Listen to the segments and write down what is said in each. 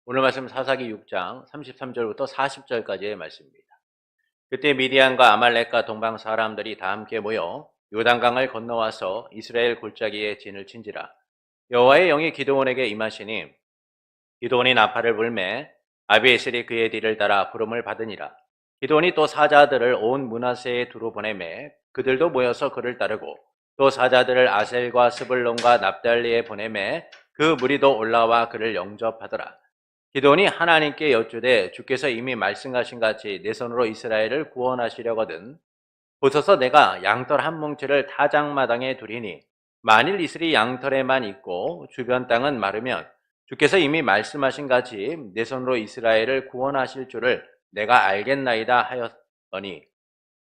오늘 말씀 사사기 6장 33절부터 40절까지의 말씀입니다. 그때 미디안과 아말렉과 동방 사람들이 다 함께 모여 요단강을 건너와서 이스라엘 골짜기에 진을 친지라. 여호와의 영이 기드온에게 임하시니 기드온이 나팔을 불매 아비에셀이 그의 뒤를 따라 부름을 받으니라. 기드온이 또 사자들을 온 므낫세에 두루 보내매 그들도 모여서 그를 따르고 또 사자들을 아셀과 스불론과 납달리에 보내매 그 무리도 올라와 그를 영접하더라. 기드온이 하나님께 여쭈되 주께서 이미 말씀하신 같이 내 손으로 이스라엘을 구원하시려거든 보소서 내가 양털 한 뭉치를 타작마당에 두리니 만일 이슬이 양털에만 있고 주변 땅은 마르면 주께서 이미 말씀하신 같이 내 손으로 이스라엘을 구원하실 줄을 내가 알겠나이다 하였더니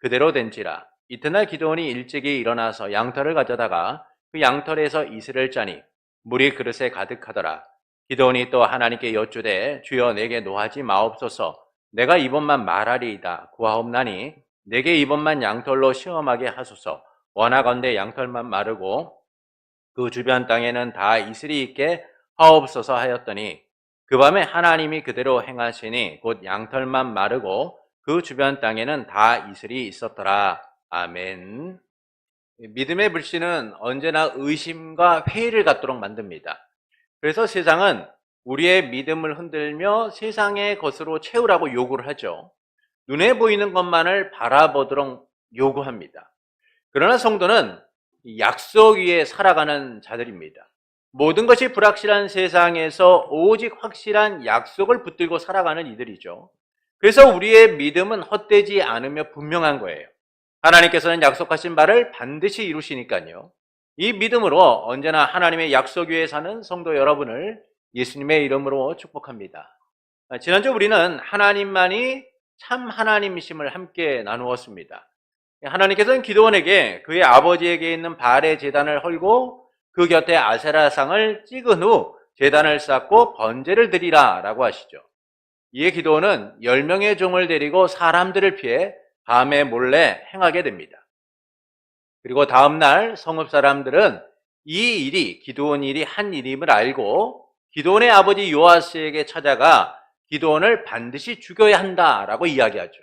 그대로 된지라. 이튿날 기드온이 일찍이 일어나서 양털을 가져다가 그 양털에서 이슬을 짜니 물이 그릇에 가득하더라. 기드온이 또 하나님께 여쭈되 주여 내게 노하지 마옵소서. 내가 이번만 말하리이다 구하옵나니 내게 이번만 양털로 시험하게 하소서. 원하건대 양털만 마르고 그 주변 땅에는 다 이슬이 있게 하옵소서 하였더니 그 밤에 하나님이 그대로 행하시니 곧 양털만 마르고 그 주변 땅에는 다 이슬이 있었더라. 아멘. 믿음의 불씨는 언제나 의심과 회의를 갖도록 만듭니다. 그래서 세상은 우리의 믿음을 흔들며 세상의 것으로 채우라고 요구를 하죠. 눈에 보이는 것만을 바라보도록 요구합니다. 그러나 성도는 약속 위에 살아가는 자들입니다. 모든 것이 불확실한 세상에서 오직 확실한 약속을 붙들고 살아가는 이들이죠. 그래서 우리의 믿음은 헛되지 않으며 분명한 거예요. 하나님께서는 약속하신 바를 반드시 이루시니까요. 이 믿음으로 언제나 하나님의 약속 위에 사는 성도 여러분을 예수님의 이름으로 축복합니다. 지난주 우리는 하나님만이 참 하나님이심을 함께 나누었습니다. 하나님께서는 기드온에게 그의 아버지에게 있는 바알의 제단을 헐고 그 곁에 아세라상을 찍은 후 제단을 쌓고 번제를 드리라 라고 하시죠. 이에 기드온은 10명의 종을 데리고 사람들을 피해 밤에 몰래 행하게 됩니다. 그리고 다음날 성읍 사람들은 이 일이 기드온 일이 한 일임을 알고 기드온의 아버지 요아스에게 찾아가 기드온을 반드시 죽여야 한다라고 이야기하죠.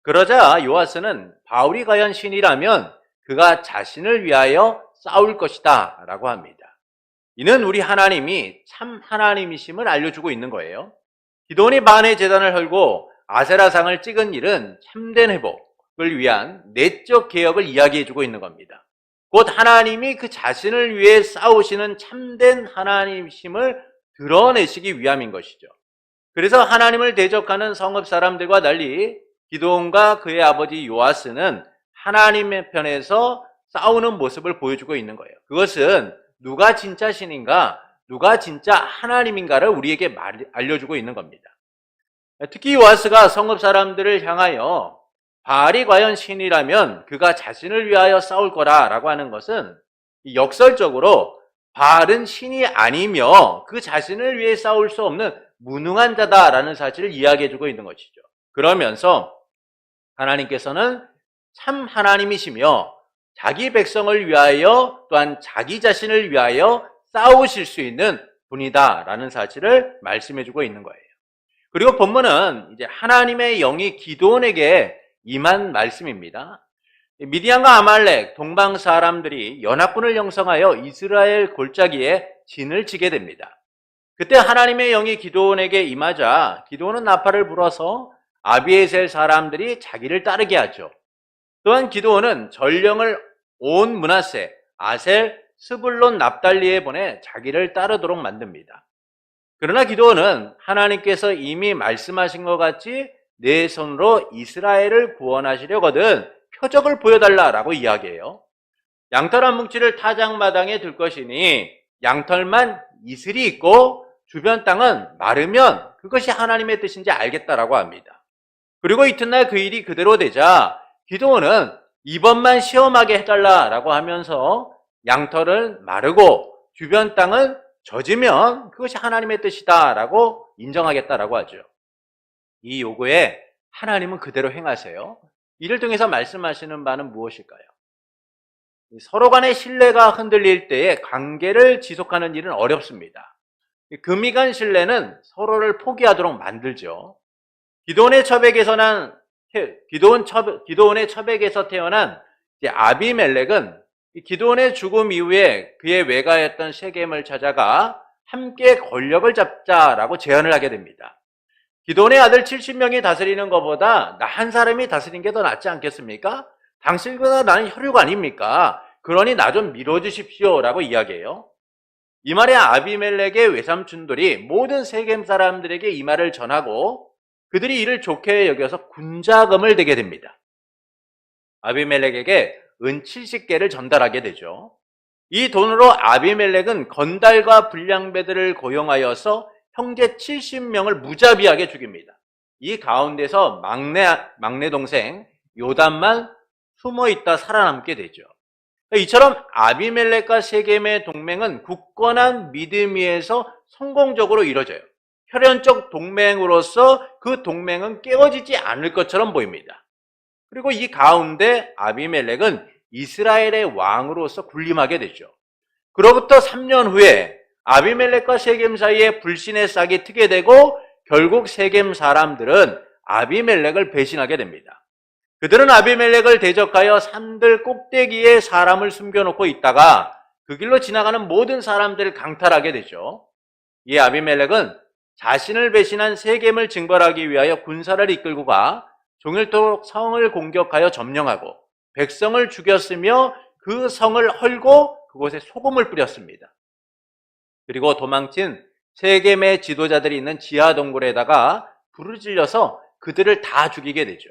그러자 요아스는 바울이 과연 신이라면 그가 자신을 위하여 싸울 것이다 라고 합니다. 이는 우리 하나님이 참 하나님이심을 알려주고 있는 거예요. 기드온이 바알의 제단을 헐고 아세라상을 찍은 일은 참된 회복을 위한 내적 개혁을 이야기해주고 있는 겁니다. 곧 하나님이 그 자신을 위해 싸우시는 참된 하나님이심을 드러내시기 위함인 것이죠. 그래서 하나님을 대적하는 성읍 사람들과 달리 기드온과 그의 아버지 요아스는 하나님의 편에서 싸우는 모습을 보여주고 있는 거예요. 그것은 누가 진짜 신인가, 누가 진짜 하나님인가를 우리에게 알려주고 있는 겁니다. 특히 요아스가 성읍 사람들을 향하여 바알이 과연 신이라면 그가 자신을 위하여 싸울 거라라고 하는 것은 역설적으로 바알은 신이 아니며 그 자신을 위해 싸울 수 없는 무능한 자다라는 사실을 이야기해주고 있는 것이죠. 그러면서 하나님께서는 참 하나님이시며 자기 백성을 위하여 또한 자기 자신을 위하여 싸우실 수 있는 분이다라는 사실을 말씀해주고 있는 거예요. 그리고 본문은 이제 하나님의 영이 기드온에게 임한 말씀입니다. 미디안과 아말렉 동방 사람들이 연합군을 형성하여 이스라엘 골짜기에 진을 치게 됩니다. 그때 하나님의 영이 기드온에게 임하자 기드온은 나팔을 불어서 아비에셀 사람들이 자기를 따르게 하죠. 또한 기드온은 전령을 온 므낫세, 아셀, 스불론, 납달리에 보내 자기를 따르도록 만듭니다. 그러나 기드온은 하나님께서 이미 말씀하신 것 같이 내 손으로 이스라엘을 구원하시려거든 표적을 보여달라라고 이야기해요. 양털 한 뭉치를 타작마당에 둘 것이니 양털만 이슬이 있고 주변 땅은 마르면 그것이 하나님의 뜻인지 알겠다라고 합니다. 그리고 이튿날 그 일이 그대로 되자 기드온은 이번만 시험하게 해달라라고 하면서 양털은 마르고 주변 땅은 젖으면 그것이 하나님의 뜻이다라고 인정하겠다라고 하죠. 이 요구에 하나님은 그대로 행하세요. 이를 통해서 말씀하시는 바는 무엇일까요? 서로 간의 신뢰가 흔들릴 때에 관계를 지속하는 일은 어렵습니다. 금이 간 신뢰는 서로를 포기하도록 만들죠. 기드온의 첩에게서 태어난 아비멜렉은 기드온의 죽음 이후에 그의 외가였던 세겜을 찾아가 함께 권력을 잡자라고 제안을 하게 됩니다. 기드온의 아들 70명이 다스리는 것보다 나 한 사람이 다스리는 게 더 낫지 않겠습니까? 당신보다 나는 혈육 아닙니까? 그러니 나 좀 밀어주십시오 라고 이야기해요. 이 말에 아비멜렉의 외삼촌들이 모든 세겜 사람들에게 이 말을 전하고 그들이 이를 좋게 여겨서 군자금을 대게 됩니다. 아비멜렉에게 은 70개를 전달하게 되죠. 이 돈으로 아비멜렉은 건달과 불량배들을 고용하여서 형제 70명을 무자비하게 죽입니다. 이 가운데서 막내 동생 요담만 숨어있다 살아남게 되죠. 이처럼 아비멜렉과 세겜의 동맹은 굳건한 믿음 위에서 성공적으로 이루어져요. 혈연적 동맹으로서 그 동맹은 깨어지지 않을 것처럼 보입니다. 그리고 이 가운데 아비멜렉은 이스라엘의 왕으로서 군림하게 되죠. 그로부터 3년 후에 아비멜렉과 세겜 사이에 불신의 싹이 트게 되고 결국 세겜 사람들은 아비멜렉을 배신하게 됩니다. 그들은 아비멜렉을 대적하여 산들 꼭대기에 사람을 숨겨놓고 있다가 그 길로 지나가는 모든 사람들을 강탈하게 되죠. 이 아비멜렉은 자신을 배신한 세겜을 징벌하기 위하여 군사를 이끌고 가 종일토록 성을 공격하여 점령하고 백성을 죽였으며 그 성을 헐고 그곳에 소금을 뿌렸습니다. 그리고 도망친 세겜의 지도자들이 있는 지하 동굴에다가 불을 질려서 그들을 다 죽이게 되죠.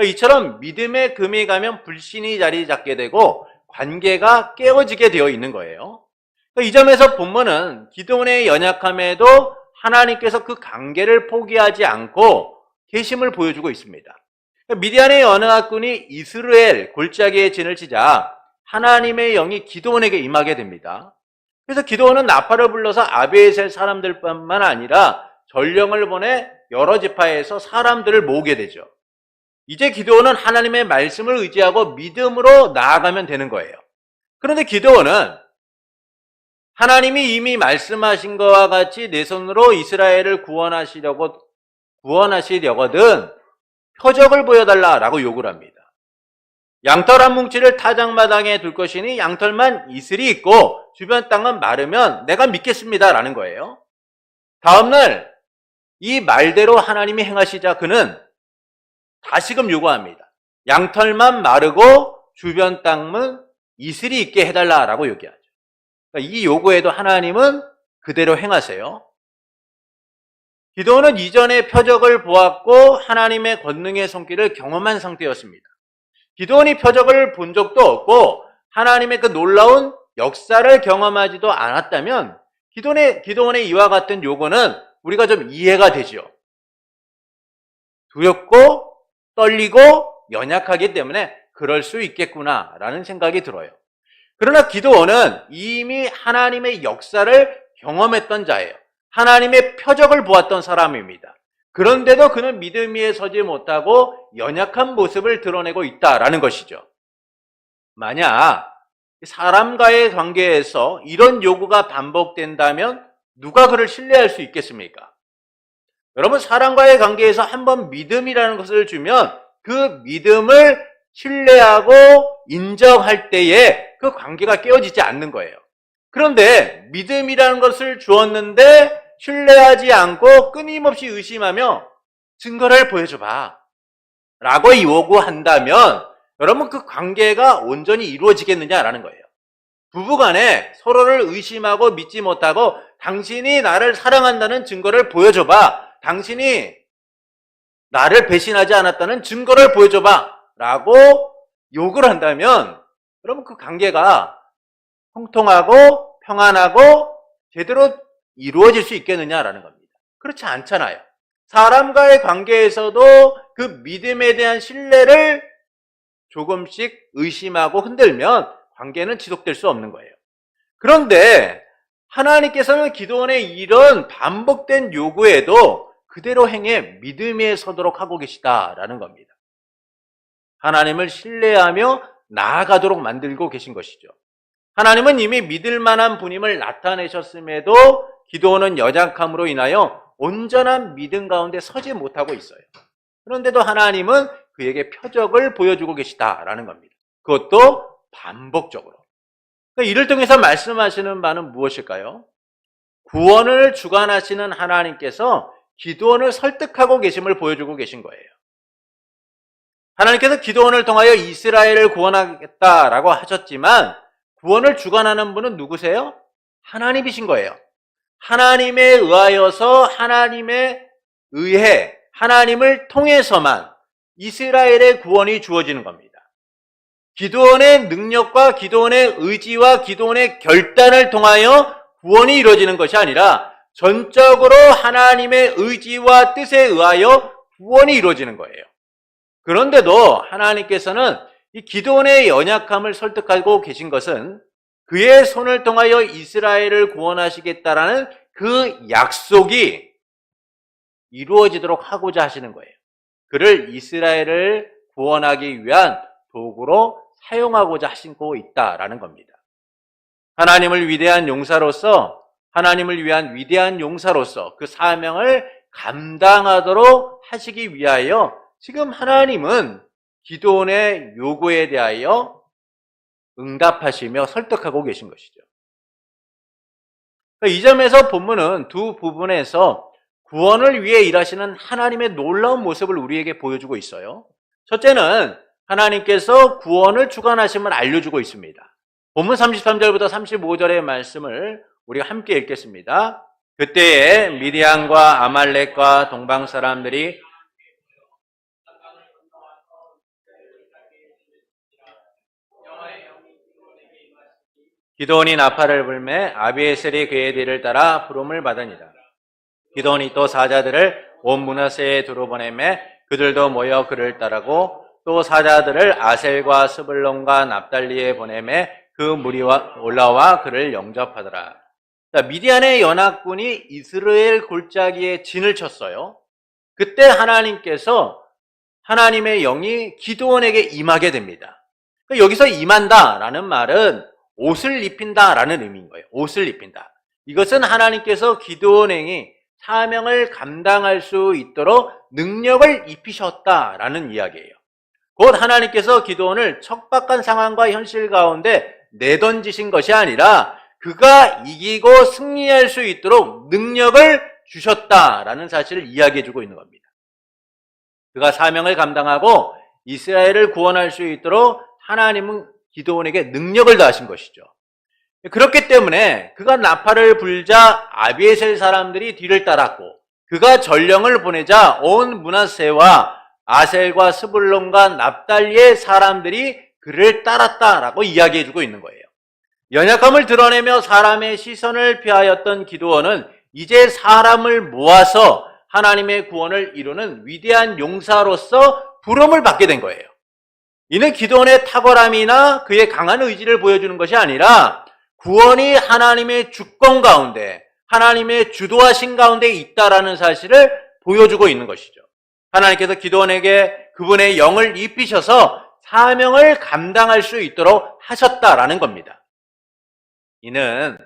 이처럼 믿음의 금이 가면 불신이 자리 잡게 되고 관계가 깨어지게 되어 있는 거예요. 이 점에서 본문은 기드온의 연약함에도 하나님께서 그 관계를 포기하지 않고 계심을 보여주고 있습니다. 미디안의 어느 악군이 이스라엘 골짜기에 진을 치자 하나님의 영이 기드온에게 임하게 됩니다. 그래서 기드온은 나팔을 불러서 아비에셀 사람들뿐만 아니라 전령을 보내 여러 지파에서 사람들을 모으게 되죠. 이제 기드온은 하나님의 말씀을 의지하고 믿음으로 나아가면 되는 거예요. 그런데 기드온은 하나님이 이미 말씀하신 것과 같이 내 손으로 이스라엘을 구원하시려거든 표적을 보여달라라고 요구를 합니다. 양털 한 뭉치를 타작마당에 둘 것이니 양털만 이슬이 있고 주변 땅은 마르면 내가 믿겠습니다라는 거예요. 다음날 이 말대로 하나님이 행하시자 그는 다시금 요구합니다. 양털만 마르고 주변 땅은 이슬이 있게 해달라라고 요구하죠. 그러니까 이 요구에도 하나님은 그대로 행하세요. 기드온은 이전에 표적을 보았고 하나님의 권능의 손길을 경험한 상태였습니다. 기드온이 표적을 본 적도 없고 하나님의 그 놀라운 역사를 경험하지도 않았다면 기드온의 이와 같은 요구는 우리가 좀 이해가 되죠. 두렵고 떨리고 연약하기 때문에 그럴 수 있겠구나라는 생각이 들어요. 그러나 기드온은 이미 하나님의 역사를 경험했던 자예요. 하나님의 표적을 보았던 사람입니다. 그런데도 그는 믿음 위에 서지 못하고 연약한 모습을 드러내고 있다라는 것이죠. 만약 사람과의 관계에서 이런 요구가 반복된다면 누가 그를 신뢰할 수 있겠습니까? 여러분, 사람과의 관계에서 한번 믿음이라는 것을 주면 그 믿음을 신뢰하고 인정할 때에 그 관계가 깨어지지 않는 거예요. 그런데 믿음이라는 것을 주었는데 신뢰하지 않고 끊임없이 의심하며 증거를 보여줘봐 라고 요구한다면 여러분 그 관계가 온전히 이루어지겠느냐라는 거예요. 부부간에 서로를 의심하고 믿지 못하고 당신이 나를 사랑한다는 증거를 보여줘봐, 당신이 나를 배신하지 않았다는 증거를 보여줘봐 라고 요구를 한다면 여러분 그 관계가 통통하고 평안하고 제대로 이루어질 수 있겠느냐라는 겁니다. 그렇지 않잖아요. 사람과의 관계에서도 그 믿음에 대한 신뢰를 조금씩 의심하고 흔들면 관계는 지속될 수 없는 거예요. 그런데 하나님께서는 기드온의 이런 반복된 요구에도 그대로 행해 믿음 위에 서도록 하고 계시다라는 겁니다. 하나님을 신뢰하며 나아가도록 만들고 계신 것이죠. 하나님은 이미 믿을 만한 분임을 나타내셨음에도 기드온은 연약함으로 인하여 온전한 믿음 가운데 서지 못하고 있어요. 그런데도 하나님은 그에게 표적을 보여주고 계시다라는 겁니다. 그것도 반복적으로. 그러니까 이를 통해서 말씀하시는 바는 무엇일까요? 구원을 주관하시는 하나님께서 기드온을 설득하고 계심을 보여주고 계신 거예요. 하나님께서 기드온을 통하여 이스라엘을 구원하겠다라고 하셨지만 구원을 주관하는 분은 누구세요? 하나님이신 거예요. 하나님에 의하여서 하나님에 의해 하나님을 통해서만 이스라엘의 구원이 주어지는 겁니다. 기드온의 능력과 기드온의 의지와 기드온의 결단을 통하여 구원이 이루어지는 것이 아니라 전적으로 하나님의 의지와 뜻에 의하여 구원이 이루어지는 거예요. 그런데도 하나님께서는 이 기드온의 연약함을 설득하고 계신 것은 그의 손을 통하여 이스라엘을 구원하시겠다라는 그 약속이 이루어지도록 하고자 하시는 거예요. 그를 이스라엘을 구원하기 위한 도구로 사용하고자 하시고 있다라는 겁니다. 하나님을 위대한 용사로서, 하나님을 위한 위대한 용사로서 그 사명을 감당하도록 하시기 위하여 지금 하나님은 기드온의 요구에 대하여 응답하시며 설득하고 계신 것이죠. 이 점에서 본문은 두 부분에서 구원을 위해 일하시는 하나님의 놀라운 모습을 우리에게 보여주고 있어요. 첫째는 하나님께서 구원을 주관하심을 알려주고 있습니다. 본문 33절부터 35절의 말씀을 우리가 함께 읽겠습니다. 그때에 미디안과 아말렉과 동방 사람들이 기드온이 나팔을 불매 아비에셀이 그의 뒤를 따라 부름을 받으니라. 기드온이 또 사자들을 온 므낫세에 두루 보내매 그들도 모여 그를 따르고 또 사자들을 아셀과 스불론과 납달리에 보내매 그 무리와 올라와 그를 영접하더라. 미디안의 연합군이 이스라엘 골짜기에 진을 쳤어요. 그때 하나님께서 하나님의 영이 기드온에게 임하게 됩니다. 여기서 임한다라는 말은 옷을 입힌다라는 의미인 거예요. 옷을 입힌다. 이것은 하나님께서 기드온에게 사명을 감당할 수 있도록 능력을 입히셨다라는 이야기예요. 곧 하나님께서 기드온을 척박한 상황과 현실 가운데 내던지신 것이 아니라 그가 이기고 승리할 수 있도록 능력을 주셨다라는 사실을 이야기해주고 있는 겁니다. 그가 사명을 감당하고 이스라엘을 구원할 수 있도록 하나님은 기드온에게 능력을 더하신 것이죠. 그렇기 때문에 그가 나팔을 불자 아비에셀 사람들이 뒤를 따랐고 그가 전령을 보내자 온 므낫세와 아셀과 스불론과 납달리의 사람들이 그를 따랐다라고 이야기해주고 있는 거예요. 연약함을 드러내며 사람의 시선을 피하였던 기드온은 이제 사람을 모아서 하나님의 구원을 이루는 위대한 용사로서 부름을 받게 된 거예요. 이는 기드온의 탁월함이나 그의 강한 의지를 보여주는 것이 아니라 구원이 하나님의 주권 가운데, 하나님의 주도하신 가운데 있다라는 사실을 보여주고 있는 것이죠. 하나님께서 기드온에게 그분의 영을 입히셔서 사명을 감당할 수 있도록 하셨다라는 겁니다. 이는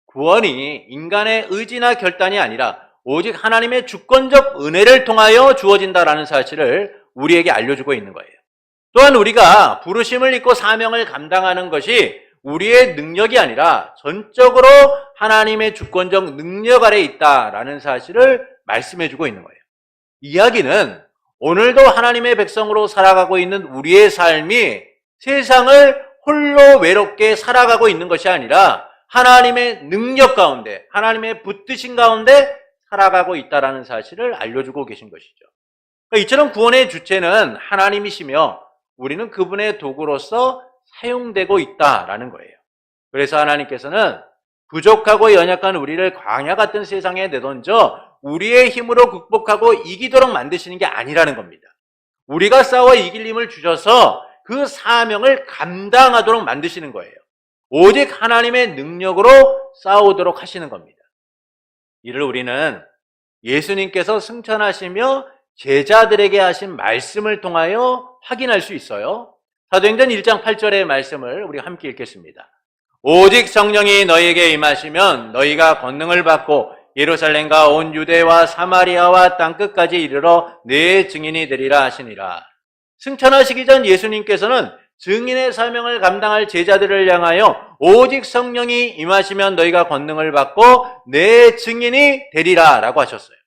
구원이 인간의 의지나 결단이 아니라 오직 하나님의 주권적 은혜를 통하여 주어진다라는 사실을 우리에게 알려주고 있는 거예요. 또한 우리가 부르심을 입고 사명을 감당하는 것이 우리의 능력이 아니라 전적으로 하나님의 주권적 능력 아래 있다라는 사실을 말씀해주고 있는 거예요. 이야기는 오늘도 하나님의 백성으로 살아가고 있는 우리의 삶이 세상을 홀로 외롭게 살아가고 있는 것이 아니라 하나님의 능력 가운데, 하나님의 붙드신 가운데 살아가고 있다라는 사실을 알려주고 계신 것이죠. 그러니까 이처럼 구원의 주체는 하나님이시며 우리는 그분의 도구로서 사용되고 있다라는 거예요. 그래서 하나님께서는 부족하고 연약한 우리를 광야 같은 세상에 내던져 우리의 힘으로 극복하고 이기도록 만드시는 게 아니라는 겁니다. 우리가 싸워 이길 힘을 주셔서 그 사명을 감당하도록 만드시는 거예요. 오직 하나님의 능력으로 싸우도록 하시는 겁니다. 이를 우리는 예수님께서 승천하시며 제자들에게 하신 말씀을 통하여 확인할 수 있어요. 사도행전 1장 8절의 말씀을 우리 함께 읽겠습니다. 오직 성령이 너희에게 임하시면 너희가 권능을 받고 예루살렘과 온 유대와 사마리아와 땅끝까지 이르러 내 증인이 되리라 하시니라. 승천하시기 전 예수님께서는 증인의 사명을 감당할 제자들을 향하여 오직 성령이 임하시면 너희가 권능을 받고 내 증인이 되리라 라고 하셨어요.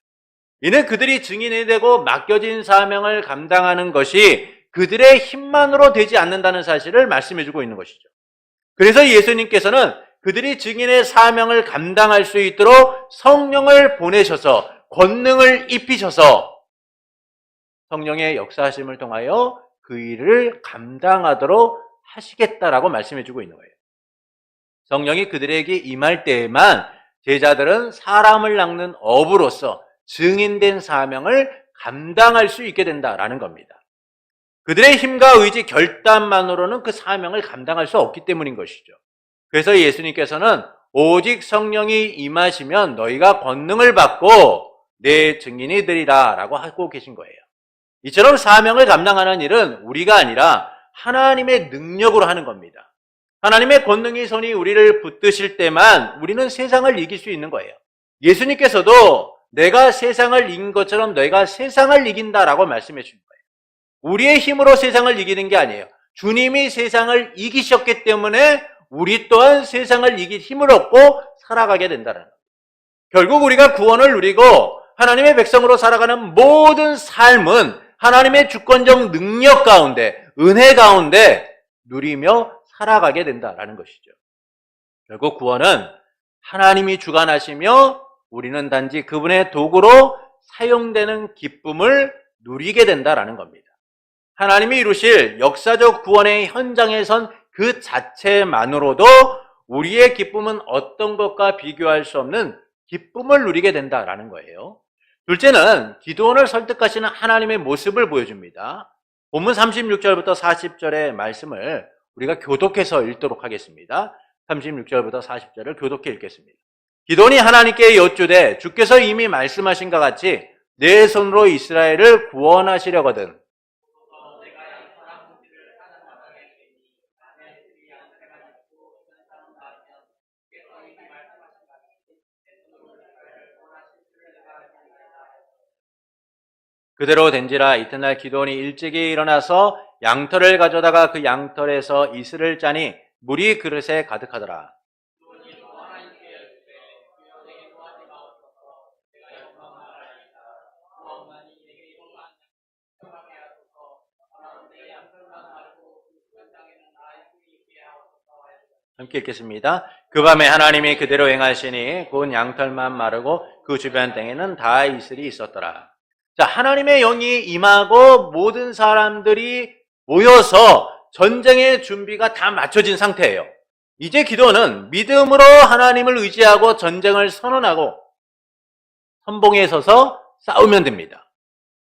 이는 그들이 증인이 되고 맡겨진 사명을 감당하는 것이 그들의 힘만으로 되지 않는다는 사실을 말씀해주고 있는 것이죠. 그래서 예수님께서는 그들이 증인의 사명을 감당할 수 있도록 성령을 보내셔서 권능을 입히셔서 성령의 역사하심을 통하여 그 일을 감당하도록 하시겠다라고 말씀해주고 있는 거예요. 성령이 그들에게 임할 때에만 제자들은 사람을 낚는 어부로서 증인된 사명을 감당할 수 있게 된다라는 겁니다. 그들의 힘과 의지, 결단만으로는 그 사명을 감당할 수 없기 때문인 것이죠. 그래서 예수님께서는 오직 성령이 임하시면 너희가 권능을 받고 내 증인이 되리라 라고 하고 계신 거예요. 이처럼 사명을 감당하는 일은 우리가 아니라 하나님의 능력으로 하는 겁니다. 하나님의 권능의 손이 우리를 붙드실 때만 우리는 세상을 이길 수 있는 거예요. 예수님께서도 내가 세상을 이긴 것처럼 너희가 세상을 이긴다라고 말씀해 주신 거예요. 우리의 힘으로 세상을 이기는 게 아니에요. 주님이 세상을 이기셨기 때문에 우리 또한 세상을 이길 힘을 얻고 살아가게 된다는 거예요. 결국 우리가 구원을 누리고 하나님의 백성으로 살아가는 모든 삶은 하나님의 주권적 능력 가운데, 은혜 가운데 누리며 살아가게 된다라는 것이죠. 결국 구원은 하나님이 주관하시며 우리는 단지 그분의 도구로 사용되는 기쁨을 누리게 된다라는 겁니다. 하나님이 이루실 역사적 구원의 현장에선 그 자체만으로도 우리의 기쁨은 어떤 것과 비교할 수 없는 기쁨을 누리게 된다라는 거예요. 둘째는 기드온을 설득하시는 하나님의 모습을 보여줍니다. 본문 36절부터 40절의 말씀을 우리가 교독해서 읽도록 하겠습니다. 36절부터 40절을 교독해 읽겠습니다. 기드온이 하나님께 여쭈되 주께서 이미 말씀하신 것 같이 내 손으로 이스라엘을 구원하시려거든 그대로 된지라 이튿날 기드온이 일찍이 일어나서 양털을 가져다가 그 양털에서 이슬을 짜니 물이 그릇에 가득하더라. 함께 읽겠습니다. 그 밤에 하나님이 그대로 행하시니 곧 양털만 마르고 그 주변 땅에는 다 이슬이 있었더라. 자, 하나님의 영이 임하고 모든 사람들이 모여서 전쟁의 준비가 다 맞춰진 상태예요. 이제 기도는 믿음으로 하나님을 의지하고 전쟁을 선언하고 선봉에 서서 싸우면 됩니다.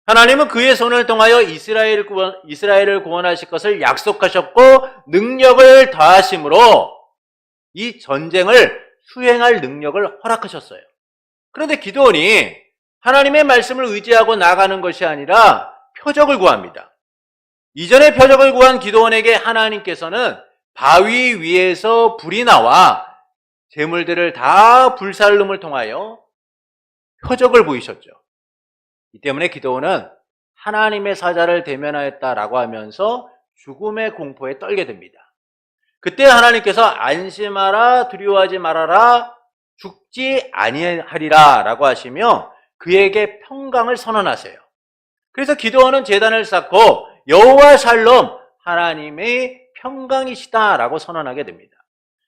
하나님은 그의 손을 통하여 이스라엘을 구원하실 것을 약속하셨고 능력을 더하심으로 이 전쟁을 수행할 능력을 허락하셨어요. 그런데 기드온이 하나님의 말씀을 의지하고 나가는 것이 아니라 표적을 구합니다. 이전에 표적을 구한 기드온에게 하나님께서는 바위 위에서 불이 나와 재물들을 다 불살름을 통하여 표적을 보이셨죠. 이 때문에 기드온은 하나님의 사자를 대면하였다라고 하면서 죽음의 공포에 떨게 됩니다. 그때 하나님께서 안심하라 두려워하지 말아라 죽지 아니하리라 라고 하시며 그에게 평강을 선언하세요. 그래서 기드온은 제단을 쌓고 여호와 샬롬 하나님의 평강이시다라고 선언하게 됩니다.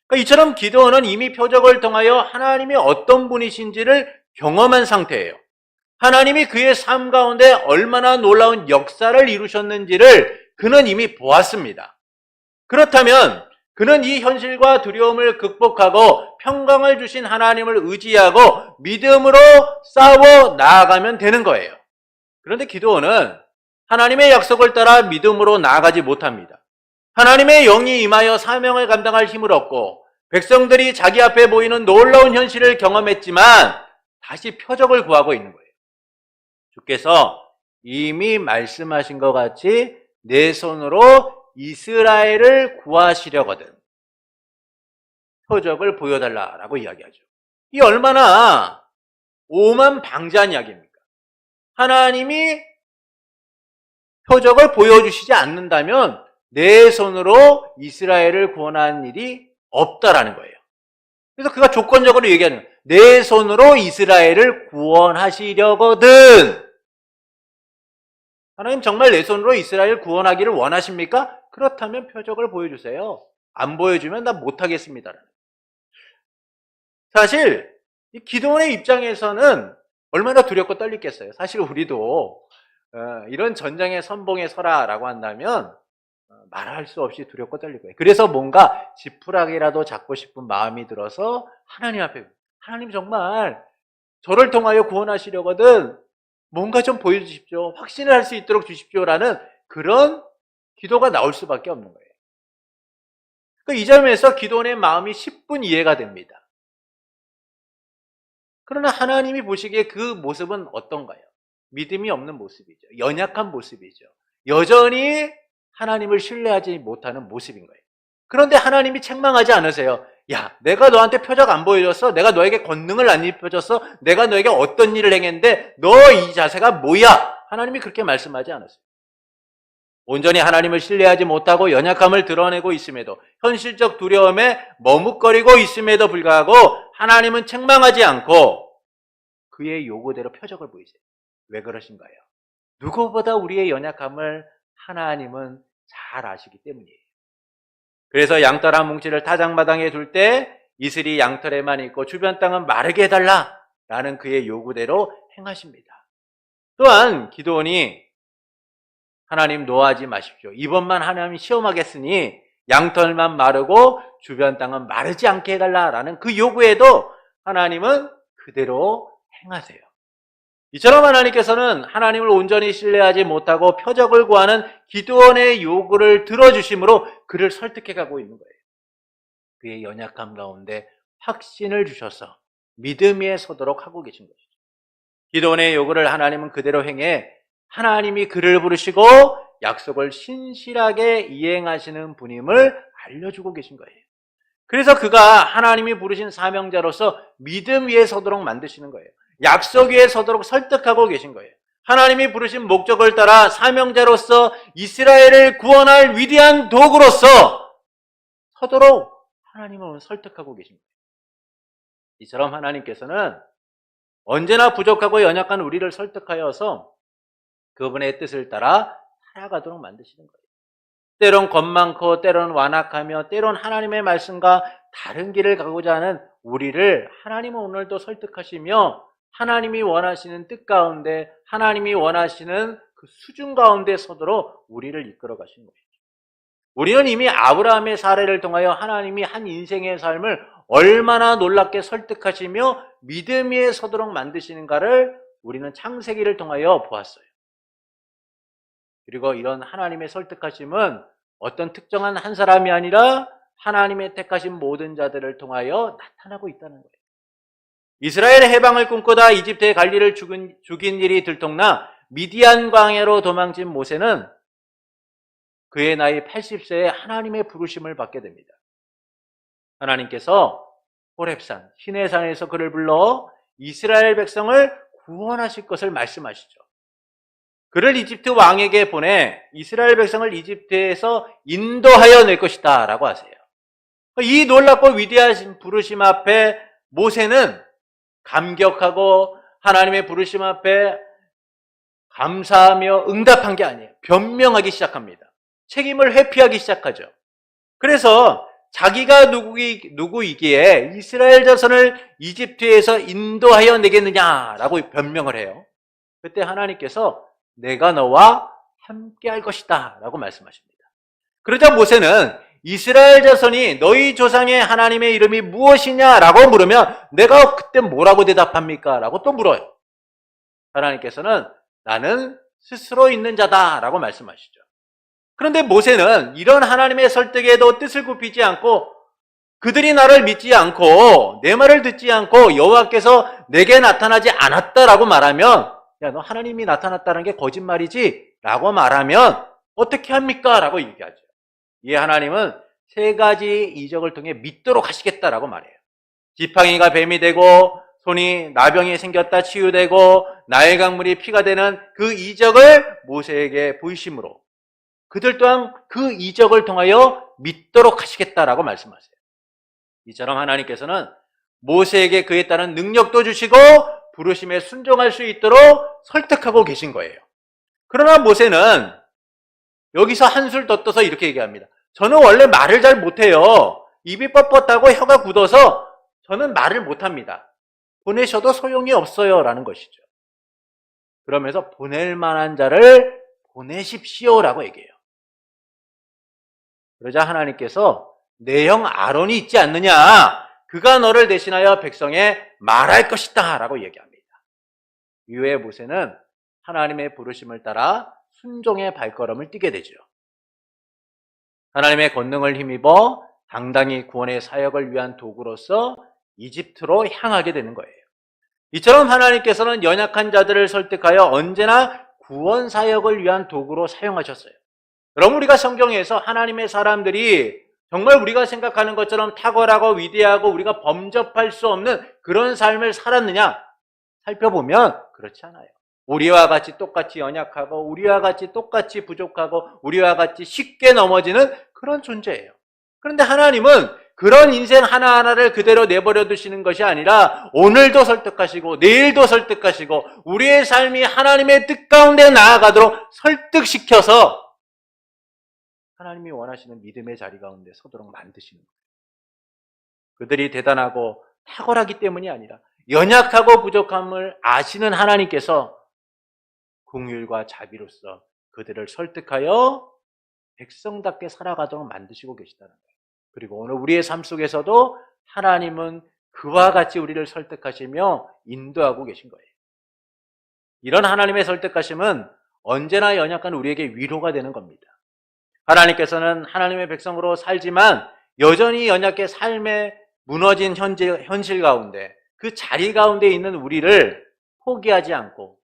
그러니까 이처럼 기드온은 이미 표적을 통하여 하나님이 어떤 분이신지를 경험한 상태예요. 하나님이 그의 삶 가운데 얼마나 놀라운 역사를 이루셨는지를 그는 이미 보았습니다. 그렇다면 그는 이 현실과 두려움을 극복하고 평강을 주신 하나님을 의지하고 믿음으로 싸워 나아가면 되는 거예요. 그런데 기드온은 하나님의 약속을 따라 믿음으로 나아가지 못합니다. 하나님의 영이 임하여 사명을 감당할 힘을 얻고 백성들이 자기 앞에 보이는 놀라운 현실을 경험했지만 다시 표적을 구하고 있는 거예요. 주께서 이미 말씀하신 것 같이 내 손으로 이스라엘을 구하시려거든. 표적을 보여달라라고 이야기하죠. 이 얼마나 오만방자한 이야기입니까? 하나님이 표적을 보여주시지 않는다면 내 손으로 이스라엘을 구원하는 일이 없다라는 거예요. 그래서 그가 조건적으로 얘기하는 거예요. 내 손으로 이스라엘을 구원하시려거든. 하나님 정말 내 손으로 이스라엘 구원하기를 원하십니까? 그렇다면 표적을 보여주세요. 안 보여주면 나 못하겠습니다. 사실 이 기도원의 입장에서는 얼마나 두렵고 떨리겠어요. 사실 우리도 이런 전장의 선봉에 서라라고 한다면 말할 수 없이 두렵고 떨릴 거예요. 그래서 뭔가 지푸라기라도 잡고 싶은 마음이 들어서 하나님 앞에, 하나님 정말 저를 통하여 구원하시려거든 뭔가 좀 보여주십시오. 확신을 할 수 있도록 주십시오라는 그런 기도가 나올 수밖에 없는 거예요. 이 점에서 기도원의 마음이 10분 이해가 됩니다. 그러나 하나님이 보시기에 그 모습은 어떤가요? 믿음이 없는 모습이죠. 연약한 모습이죠. 여전히 하나님을 신뢰하지 못하는 모습인 거예요. 그런데 하나님이 책망하지 않으세요. 야, 내가 너한테 표적 안 보여줬어? 내가 너에게 권능을 안 입혀줬어? 내가 너에게 어떤 일을 행했는데 너 이 자세가 뭐야? 하나님이 그렇게 말씀하지 않았어요. 온전히 하나님을 신뢰하지 못하고 연약함을 드러내고 있음에도, 현실적 두려움에 머뭇거리고 있음에도 불구하고 하나님은 책망하지 않고 그의 요구대로 표적을 보이세요. 왜 그러신가요? 누구보다 우리의 연약함을 하나님은 잘 아시기 때문이에요. 그래서 양털 한 뭉치를 타작마당에 둘 때 이슬이 양털에만 있고 주변 땅은 마르게 해달라라는 그의 요구대로 행하십니다. 또한 기도원이 하나님 노하지 마십시오. 이번만 하나님 시험하겠으니 양털만 마르고 주변 땅은 마르지 않게 해달라라는 그 요구에도 하나님은 그대로 행하세요. 이처럼 하나님께서는 하나님을 온전히 신뢰하지 못하고 표적을 구하는 기도원의 요구를 들어주심으로 그를 설득해가고 있는 거예요. 그의 연약함 가운데 확신을 주셔서 믿음 위에 서도록 하고 계신 것이죠. 기도원의 요구를 하나님은 그대로 행해 하나님이 그를 부르시고 약속을 신실하게 이행하시는 분임을 알려주고 계신 거예요. 그래서 그가 하나님이 부르신 사명자로서 믿음 위에 서도록 만드시는 거예요. 약속 위에 서도록 설득하고 계신 거예요. 하나님이 부르신 목적을 따라 사명자로서 이스라엘을 구원할 위대한 도구로서 서도록 하나님은 설득하고 계신 거예요. 이처럼 하나님께서는 언제나 부족하고 연약한 우리를 설득하여서 그분의 뜻을 따라 살아가도록 만드시는 거예요. 때론 겁 많고 때론 완악하며 때론 하나님의 말씀과 다른 길을 가고자 하는 우리를 하나님은 오늘도 설득하시며 하나님이 원하시는 뜻 가운데 하나님이 원하시는 그 수준 가운데 서도록 우리를 이끌어 가시는 것이죠. 우리는 이미 아브라함의 사례를 통하여 하나님이 한 인생의 삶을 얼마나 놀랍게 설득하시며 믿음 위에 서도록 만드시는가를 우리는 창세기를 통하여 보았어요. 그리고 이런 하나님의 설득하심은 어떤 특정한 한 사람이 아니라 하나님의 택하신 모든 자들을 통하여 나타나고 있다는 거예요. 이스라엘의 해방을 꿈꾸다 이집트의 관리를 죽인 일이 들통나 미디안 광야로 도망친 모세는 그의 나이 80세에 하나님의 부르심을 받게 됩니다. 하나님께서 호렙산, 시내산에서 그를 불러 이스라엘 백성을 구원하실 것을 말씀하시죠. 그를 이집트 왕에게 보내 이스라엘 백성을 이집트에서 인도하여 낼 것이다 라고 하세요. 이 놀랍고 위대하신 부르심 앞에 모세는 감격하고 하나님의 부르심 앞에 감사하며 응답한 게 아니에요. 변명하기 시작합니다. 책임을 회피하기 시작하죠. 그래서 자기가 누구이기에 이스라엘 자손을 이집트에서 인도하여 내겠느냐라고 변명을 해요. 그때 하나님께서 내가 너와 함께 할 것이다 라고 말씀하십니다. 그러자 모세는 이스라엘 자손이 너희 조상의 하나님의 이름이 무엇이냐라고 물으면 내가 그때 뭐라고 대답합니까? 라고 또 물어요. 하나님께서는 나는 스스로 있는 자다 라고 말씀하시죠. 그런데 모세는 이런 하나님의 설득에도 뜻을 굽히지 않고 그들이 나를 믿지 않고 내 말을 듣지 않고 여호와께서 내게 나타나지 않았다라고 말하면 야, 너 하나님이 나타났다는 게 거짓말이지? 라고 말하면 어떻게 합니까? 라고 얘기하죠. 이 하나님은 세 가지 이적을 통해 믿도록 하시겠다라고 말해요. 지팡이가 뱀이 되고 손이 나병이 생겼다 치유되고 나일 강물이 피가 되는 그 이적을 모세에게 보이심으로 그들 또한 그 이적을 통하여 믿도록 하시겠다라고 말씀하세요. 이처럼 하나님께서는 모세에게 그에 따른 능력도 주시고 부르심에 순종할 수 있도록 설득하고 계신 거예요. 그러나 모세는 여기서 한술 더 떠서 이렇게 얘기합니다. 저는 원래 말을 잘 못해요. 입이 뻣뻣하고 혀가 굳어서 저는 말을 못합니다. 보내셔도 소용이 없어요 라는 것이죠. 그러면서 보낼 만한 자를 보내십시오라고 얘기해요. 그러자 하나님께서 내 형 아론이 있지 않느냐, 그가 너를 대신하여 백성에 말할 것이다 라고 얘기합니다. 이후에 모세는 하나님의 부르심을 따라 순종의 발걸음을 띄게 되죠. 하나님의 권능을 힘입어 당당히 구원의 사역을 위한 도구로서 이집트로 향하게 되는 거예요. 이처럼 하나님께서는 연약한 자들을 설득하여 언제나 구원 사역을 위한 도구로 사용하셨어요. 여러분, 우리가 성경에서 하나님의 사람들이 정말 우리가 생각하는 것처럼 탁월하고 위대하고 우리가 범접할 수 없는 그런 삶을 살았느냐 살펴보면 그렇지 않아요. 우리와 같이 똑같이 연약하고 우리와 같이 똑같이 부족하고 우리와 같이 쉽게 넘어지는 그런 존재예요. 그런데 하나님은 그런 인생 하나하나를 그대로 내버려 두시는 것이 아니라 오늘도 설득하시고 내일도 설득하시고 우리의 삶이 하나님의 뜻 가운데 나아가도록 설득시켜서 하나님이 원하시는 믿음의 자리 가운데 서도록 만드시는 거예요. 그들이 대단하고 탁월하기 때문이 아니라 연약하고 부족함을 아시는 하나님께서 긍휼과 자비로서 그들을 설득하여 백성답게 살아가도록 만드시고 계시다는 거예요. 그리고 오늘 우리의 삶 속에서도 하나님은 그와 같이 우리를 설득하시며 인도하고 계신 거예요. 이런 하나님의 설득하심은 언제나 연약한 우리에게 위로가 되는 겁니다. 하나님께서는 하나님의 백성으로 살지만 여전히 연약해 삶에 무너진 현실 가운데 그 자리 가운데 있는 우리를 포기하지 않고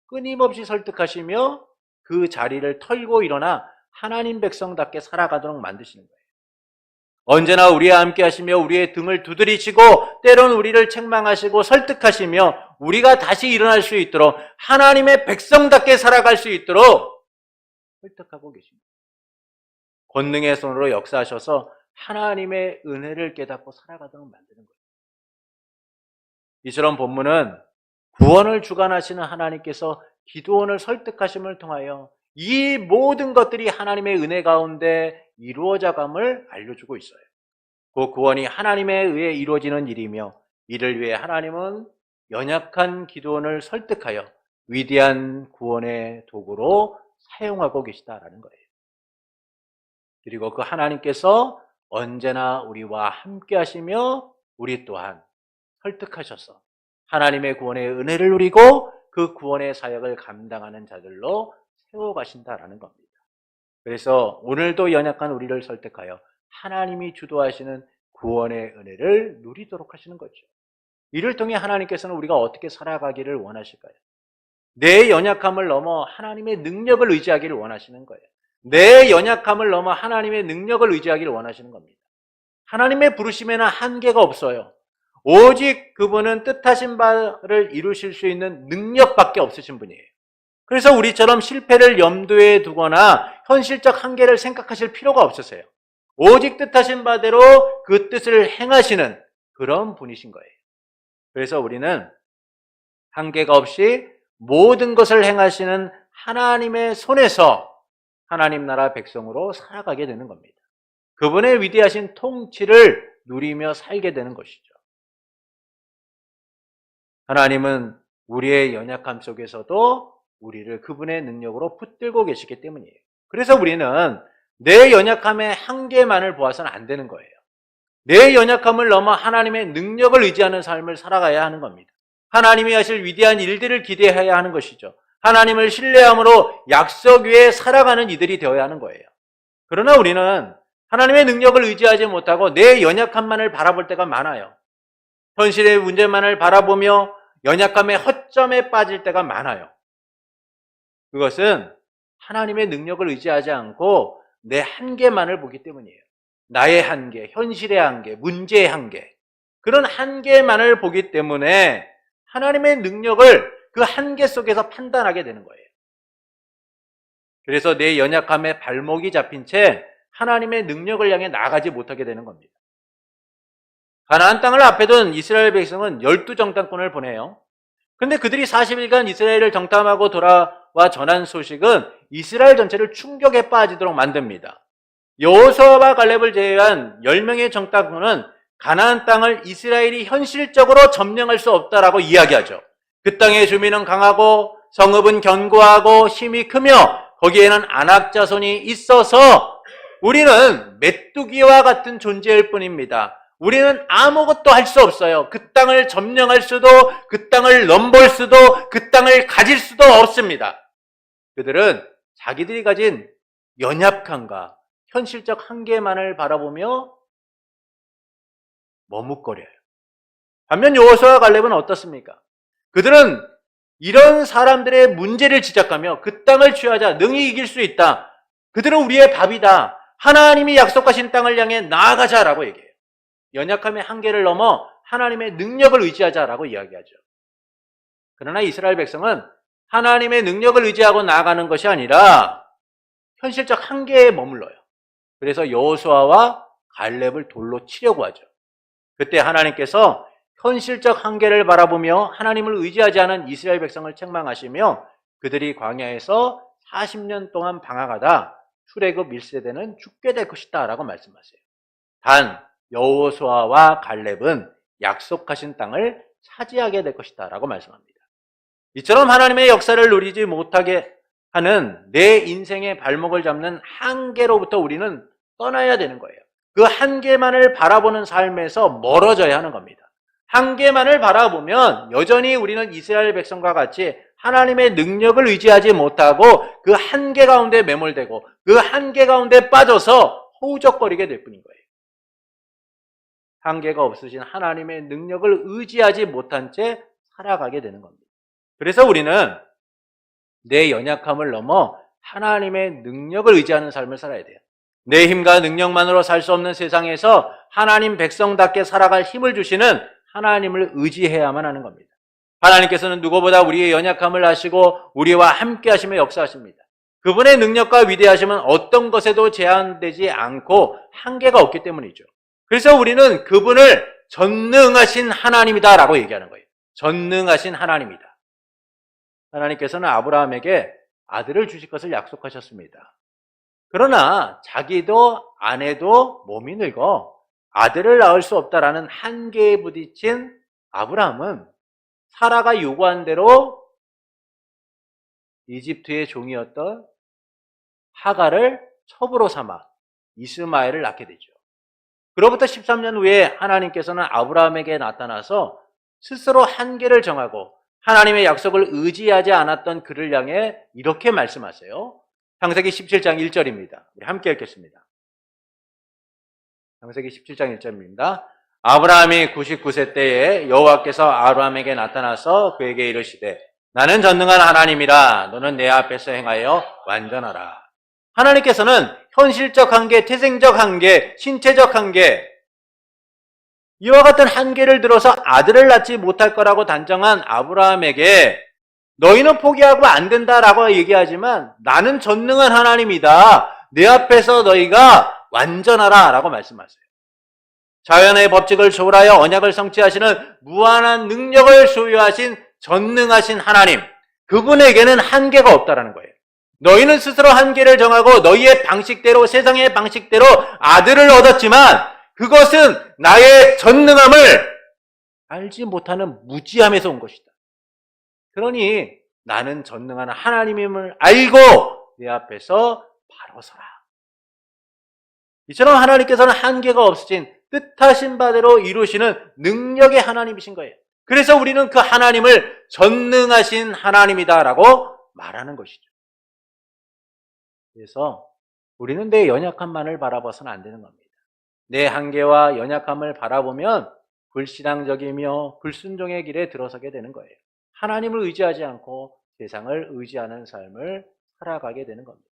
끊임없이 설득하시며 그 자리를 털고 일어나 하나님 백성답게 살아가도록 만드시는 거예요. 언제나 우리와 함께 하시며 우리의 등을 두드리시고 때로는 우리를 책망하시고 설득하시며 우리가 다시 일어날 수 있도록 하나님의 백성답게 살아갈 수 있도록 설득하고 계십니다. 권능의 손으로 역사하셔서 하나님의 은혜를 깨닫고 살아가도록 만드는 거예요. 이처럼 본문은 구원을 주관하시는 하나님께서 기드온을 설득하심을 통하여 이 모든 것들이 하나님의 은혜 가운데 이루어져감을 알려주고 있어요. 그 구원이 하나님에 의해 이루어지는 일이며 이를 위해 하나님은 연약한 기드온을 설득하여 위대한 구원의 도구로 사용하고 계시다라는 거예요. 그리고 그 하나님께서 언제나 우리와 함께 하시며 우리 또한 설득하셔서 하나님의 구원의 은혜를 누리고 그 구원의 사역을 감당하는 자들로 세워가신다라는 겁니다. 그래서 오늘도 연약한 우리를 설득하여 하나님이 주도하시는 구원의 은혜를 누리도록 하시는 거죠. 이를 통해 하나님께서는 우리가 어떻게 살아가기를 원하실까요? 내 연약함을 넘어 하나님의 능력을 의지하기를 원하시는 거예요. 내 연약함을 넘어 하나님의 능력을 의지하기를 원하시는 겁니다. 하나님의 부르심에는 한계가 없어요. 오직 그분은 뜻하신 바를 이루실 수 있는 능력밖에 없으신 분이에요. 그래서 우리처럼 실패를 염두에 두거나 현실적 한계를 생각하실 필요가 없으세요. 오직 뜻하신 바대로 그 뜻을 행하시는 그런 분이신 거예요. 그래서 우리는 한계가 없이 모든 것을 행하시는 하나님의 손에서 하나님 나라 백성으로 살아가게 되는 겁니다. 그분의 위대하신 통치를 누리며 살게 되는 것이죠. 하나님은 우리의 연약함 속에서도 우리를 그분의 능력으로 붙들고 계시기 때문이에요. 그래서 우리는 내 연약함의 한계만을 보아서는 안 되는 거예요. 내 연약함을 넘어 하나님의 능력을 의지하는 삶을 살아가야 하는 겁니다. 하나님이 하실 위대한 일들을 기대해야 하는 것이죠. 하나님을 신뢰함으로 약속 위에 살아가는 이들이 되어야 하는 거예요. 그러나 우리는 하나님의 능력을 의지하지 못하고 내 연약함만을 바라볼 때가 많아요. 현실의 문제만을 바라보며 연약함의 허점에 빠질 때가 많아요. 그것은 하나님의 능력을 의지하지 않고 내 한계만을 보기 때문이에요. 나의 한계, 현실의 한계, 문제의 한계, 그런 한계만을 보기 때문에 하나님의 능력을 그 한계 속에서 판단하게 되는 거예요. 그래서 내 연약함에 발목이 잡힌 채 하나님의 능력을 향해 나아가지 못하게 되는 겁니다. 가나안 땅을 앞에 둔 이스라엘 백성은 12정탐꾼을 보내요. 그런데 그들이 40일간 이스라엘을 정탐하고 돌아와 전한 소식은 이스라엘 전체를 충격에 빠지도록 만듭니다. 여호수아와 갈렙을 제외한 10명의 정탐꾼은 가나안 땅을 이스라엘이 현실적으로 점령할 수 없다라고 이야기하죠. 그 땅의 주민은 강하고 성읍은 견고하고 힘이 크며 거기에는 안악 자손이 있어서 우리는 메뚜기와 같은 존재일 뿐입니다. 우리는 아무것도 할 수 없어요. 그 땅을 점령할 수도, 그 땅을 넘볼 수도, 그 땅을 가질 수도 없습니다. 그들은 자기들이 가진 연약함과 현실적 한계만을 바라보며 머뭇거려요. 반면 여호수아와 갈렙은 어떻습니까? 그들은 이런 사람들의 문제를 지적하며 그 땅을 취하자, 능히 이길 수 있다. 그들은 우리의 답이다. 하나님이 약속하신 땅을 향해 나아가자라고 얘기해요. 연약함의 한계를 넘어 하나님의 능력을 의지하자라고 이야기하죠. 그러나 이스라엘 백성은 하나님의 능력을 의지하고 나아가는 것이 아니라 현실적 한계에 머물러요. 그래서 여호수아와 갈렙을 돌로 치려고 하죠. 그때 하나님께서 현실적 한계를 바라보며 하나님을 의지하지 않은 이스라엘 백성을 책망하시며 그들이 광야에서 40년 동안 방황하다 출애굽 1세대는 죽게 될 것이다 라고 말씀하세요. 단 여호수아와 갈렙은 약속하신 땅을 차지하게 될 것이다 라고 말씀합니다. 이처럼 하나님의 역사를 누리지 못하게 하는 내 인생의 발목을 잡는 한계로부터 우리는 떠나야 되는 거예요. 그 한계만을 바라보는 삶에서 멀어져야 하는 겁니다. 한계만을 바라보면 여전히 우리는 이스라엘 백성과 같이 하나님의 능력을 의지하지 못하고 그 한계 가운데 매몰되고 그 한계 가운데 빠져서 허우적거리게 될 뿐인 거예요. 한계가 없으신 하나님의 능력을 의지하지 못한 채 살아가게 되는 겁니다. 그래서 우리는 내 연약함을 넘어 하나님의 능력을 의지하는 삶을 살아야 돼요. 내 힘과 능력만으로 살 수 없는 세상에서 하나님 백성답게 살아갈 힘을 주시는 하나님을 의지해야만 하는 겁니다. 하나님께서는 누구보다 우리의 연약함을 아시고 우리와 함께 하시며 역사하십니다. 그분의 능력과 위대하심은 어떤 것에도 제한되지 않고 한계가 없기 때문이죠. 그래서 우리는 그분을 전능하신 하나님이다라고 얘기하는 거예요. 전능하신 하나님이다. 하나님께서는 아브라함에게 아들을 주실 것을 약속하셨습니다. 그러나 자기도 아내도 몸이 늙어 아들을 낳을 수 없다라는 한계에 부딪힌 아브라함은 사라가 요구한 대로 이집트의 종이었던 하갈을 첩으로 삼아 이스마엘을 낳게 되죠. 그로부터 13년 후에 하나님께서는 아브라함에게 나타나서 스스로 한계를 정하고 하나님의 약속을 의지하지 않았던 그를 향해 이렇게 말씀하세요. 창세기 17장 1절입니다. 우리 함께 읽겠습니다. 창세기 17장 1절입니다. 아브라함이 99세 때에 여호와께서 아브라함에게 나타나서 그에게 이르시되 나는 전능한 하나님이라 너는 내 앞에서 행하여 완전하라. 하나님께서는 현실적 한계, 태생적 한계, 신체적 한계, 이와 같은 한계를 들어서 아들을 낳지 못할 거라고 단정한 아브라함에게 너희는 포기하고 안 된다라고 얘기하지만 나는 전능한 하나님이다. 내 앞에서 너희가 완전하라 라고 말씀하세요. 자연의 법칙을 초월하여 언약을 성취하시는 무한한 능력을 소유하신 전능하신 하나님, 그분에게는 한계가 없다라는 거예요. 너희는 스스로 한계를 정하고 너희의 방식대로, 세상의 방식대로 아들을 얻었지만 그것은 나의 전능함을 알지 못하는 무지함에서 온 것이다. 그러니 나는 전능한 하나님임을 알고 내 앞에서 바로 서라. 이처럼 하나님께서는 한계가 없으신 뜻하신 바대로 이루시는 능력의 하나님이신 거예요. 그래서 우리는 그 하나님을 전능하신 하나님이다라고 말하는 것이죠. 그래서 우리는 내 연약함만을 바라봐서는 안 되는 겁니다. 내 한계와 연약함을 바라보면 불신앙적이며 불순종의 길에 들어서게 되는 거예요. 하나님을 의지하지 않고 세상을 의지하는 삶을 살아가게 되는 겁니다.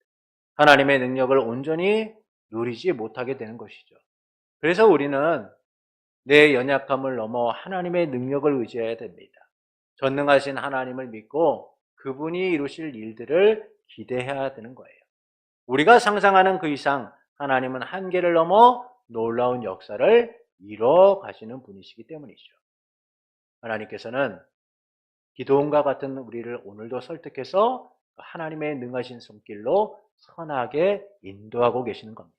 하나님의 능력을 온전히 누리지 못하게 되는 것이죠. 그래서 우리는 내 연약함을 넘어 하나님의 능력을 의지해야 됩니다. 전능하신 하나님을 믿고 그분이 이루실 일들을 기대해야 되는 거예요. 우리가 상상하는 그 이상 하나님은 한계를 넘어 놀라운 역사를 이뤄 가시는 분이시기 때문이죠. 하나님께서는 기도원과 같은 우리를 오늘도 설득해서 하나님의 능하신 손길로 선하게 인도하고 계시는 겁니다.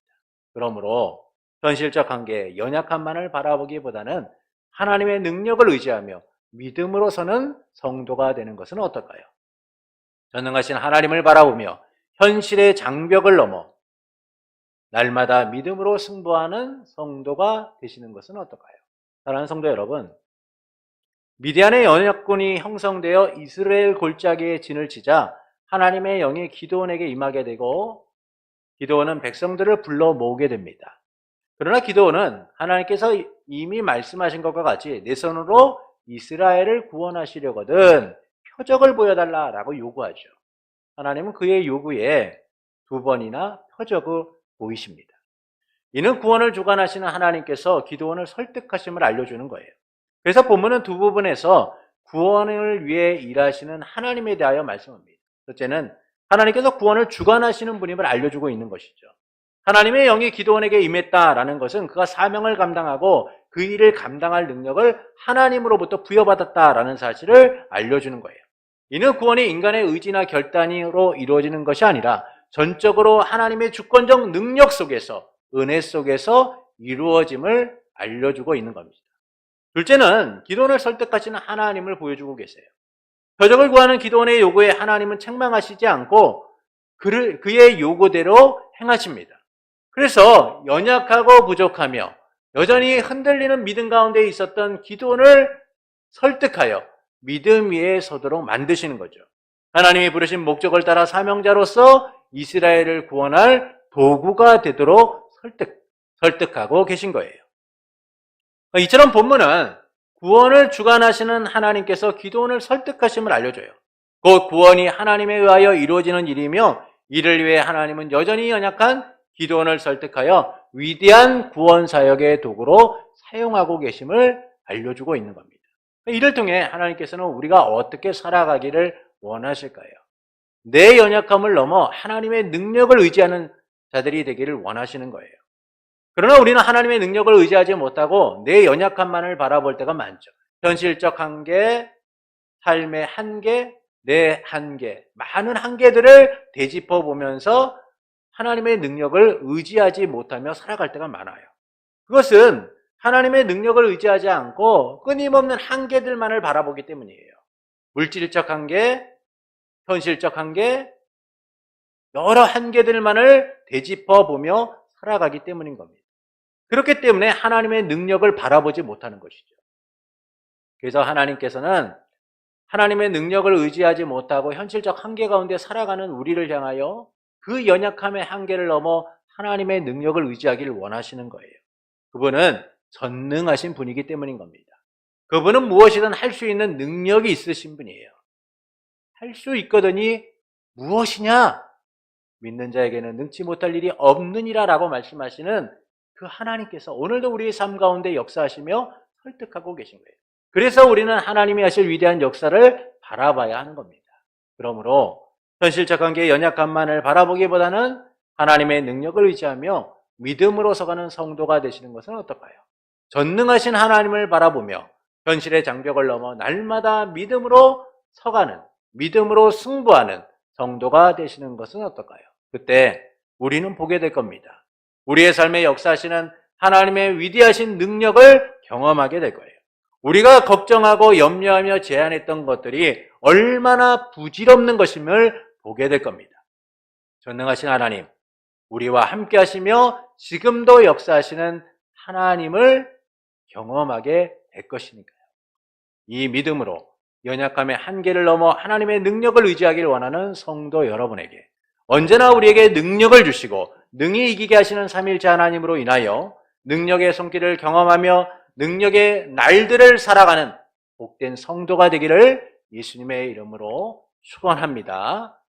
그러므로 현실적 한계, 연약함만을 바라보기보다는 하나님의 능력을 의지하며 믿음으로 서는 성도가 되는 것은 어떨까요? 전능하신 하나님을 바라보며 현실의 장벽을 넘어 날마다 믿음으로 승부하는 성도가 되시는 것은 어떨까요? 사랑하는 성도 여러분, 미디안의 연약군이 형성되어 이스라엘 골짜기에 진을 치자 하나님의 영이 기드온에게 임하게 되고 기드온은 백성들을 불러 모으게 됩니다. 그러나 기드온은 하나님께서 이미 말씀하신 것과 같이 내 손으로 이스라엘을 구원하시려거든 표적을 보여달라라고 요구하죠. 하나님은 그의 요구에 2번이나 표적을 보이십니다. 이는 구원을 주관하시는 하나님께서 기드온을 설득하심을 알려주는 거예요. 그래서 본문은 두 부분에서 구원을 위해 일하시는 하나님에 대하여 말씀합니다. 첫째는 하나님께서 구원을 주관하시는 분임을 알려주고 있는 것이죠. 하나님의 영이 기드온에게 임했다라는 것은 그가 사명을 감당하고 그 일을 감당할 능력을 하나님으로부터 부여받았다라는 사실을 알려주는 거예요. 이는 구원이 인간의 의지나 결단으로 이루어지는 것이 아니라 전적으로 하나님의 주권적 능력 속에서, 은혜 속에서 이루어짐을 알려주고 있는 겁니다. 둘째는 기드온을 설득하시는 하나님을 보여주고 계세요. 표적을 구하는 기드온의 요구에 하나님은 책망하시지 않고 그의 요구대로 행하십니다. 그래서 연약하고 부족하며 여전히 흔들리는 믿음 가운데 있었던 기드온을 설득하여 믿음 위에 서도록 만드시는 거죠. 하나님이 부르신 목적을 따라 사명자로서 이스라엘을 구원할 도구가 되도록 설득하고 계신 거예요. 이처럼 본문은 구원을 주관하시는 하나님께서 기드온을 설득하심을 알려줘요. 곧 구원이 하나님에 의하여 이루어지는 일이며 이를 위해 하나님은 여전히 연약한 기드온을 설득하여 위대한 구원 사역의 도구로 사용하고 계심을 알려주고 있는 겁니다. 이를 통해 하나님께서는 우리가 어떻게 살아가기를 원하실까요? 내 연약함을 넘어 하나님의 능력을 의지하는 자들이 되기를 원하시는 거예요. 그러나 우리는 하나님의 능력을 의지하지 못하고 내 연약함만을 바라볼 때가 많죠. 현실적 한계, 삶의 한계, 내 한계, 많은 한계들을 되짚어 보면서 하나님의 능력을 의지하지 못하며 살아갈 때가 많아요. 그것은 하나님의 능력을 의지하지 않고 끊임없는 한계들만을 바라보기 때문이에요. 물질적 한계, 현실적 한계, 여러 한계들만을 되짚어 보며 살아가기 때문인 겁니다. 그렇기 때문에 하나님의 능력을 바라보지 못하는 것이죠. 그래서 하나님께서는 하나님의 능력을 의지하지 못하고 현실적 한계 가운데 살아가는 우리를 향하여 그 연약함의 한계를 넘어 하나님의 능력을 의지하기를 원하시는 거예요. 그분은 전능하신 분이기 때문인 겁니다. 그분은 무엇이든 할 수 있는 능력이 있으신 분이에요. 할 수 있거든이 무엇이냐? 믿는 자에게는 능치 못할 일이 없느니라 라고 말씀하시는 그 하나님께서 오늘도 우리의 삶 가운데 역사하시며 설득하고 계신 거예요. 그래서 우리는 하나님이 하실 위대한 역사를 바라봐야 하는 겁니다. 그러므로 현실적 한계의 연약함만을 바라보기보다는 하나님의 능력을 의지하며 믿음으로 서가는 성도가 되시는 것은 어떨까요? 전능하신 하나님을 바라보며 현실의 장벽을 넘어 날마다 믿음으로 서가는, 믿음으로 승부하는 성도가 되시는 것은 어떨까요? 그때 우리는 보게 될 겁니다. 우리의 삶에 역사하시는 하나님의 위대하신 능력을 경험하게 될 거예요. 우리가 걱정하고 염려하며 제안했던 것들이 얼마나 부질없는 것임을 보게 될 겁니다. 전능하신 하나님, 우리와 함께 하시며 지금도 역사하시는 하나님을 경험하게 될 것이니까요. 이 믿음으로 연약함의 한계를 넘어 하나님의 능력을 의지하기를 원하는 성도 여러분에게 언제나 우리에게 능력을 주시고 능히 이기게 하시는 삼위일체 하나님으로 인하여 능력의 손길을 경험하며 능력의 날들을 살아가는 복된 성도가 되기를 예수님의 이름으로 축원합니다.